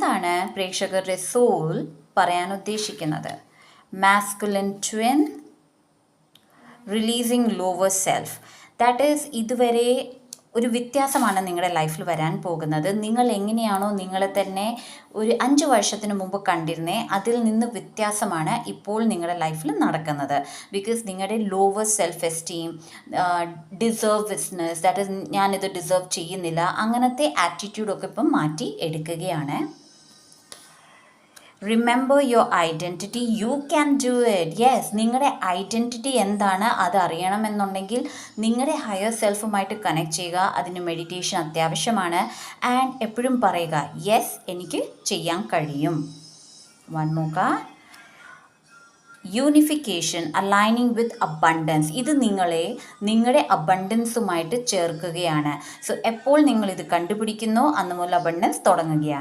എന്താണ് പ്രേക്ഷകരുടെ സോൾ പറയാൻ ഉദ്ദേശിക്കുന്നത്? Masculine twin, releasing lower self. That is ഇതുവരെ ഒരു വ്യത്യാസമാണ് നിങ്ങളുടെ ലൈഫിൽ വരാൻ പോകുന്നത്. നിങ്ങൾ എങ്ങനെയാണോ നിങ്ങളെ തന്നെ ഒരു 5 വർഷത്തിന് മുമ്പ് കണ്ടിരുന്നേ, അതിൽ നിന്ന് വ്യത്യാസമാണ് ഇപ്പോൾ നിങ്ങളുടെ ലൈഫിൽ നടക്കുന്നത്. ബിക്കോസ് നിങ്ങളുടെ lower self esteem, deservedness, that is ഞാനിത് ഡിസേർവ് ചെയ്യുന്നില്ല, അങ്ങനത്തെ ആറ്റിറ്റ്യൂഡൊക്കെ ഇപ്പം മാറ്റി എടുക്കുകയാണ്. Remember your identity, you can do it. Yes, നിങ്ങളുടെ ഐഡൻറ്റിറ്റി എന്താണ് അത് അറിയണമെന്നുണ്ടെങ്കിൽ നിങ്ങളുടെ ഹയർ സെൽഫുമായിട്ട് കണക്ട് ചെയ്യുക. അതിന് മെഡിറ്റേഷൻ അത്യാവശ്യമാണ്. ആൻഡ് എപ്പോഴും പറയുക, യെസ് എനിക്ക് ചെയ്യാൻ കഴിയും. വൺ മോർ, യൂണിഫിക്കേഷൻ, അലൈനിങ് വിത്ത് അബണ്ടൻസ്. ഇത് നിങ്ങളുടെ അബണ്ടൻസുമായിട്ട് ചേർക്കുകയാണ്. സോ എപ്പോൾ നിങ്ങളിത് കണ്ടുപിടിക്കുന്നോ അന്ന് മുതൽ അബണ്ടൻസ് തുടങ്ങുകയാണ്.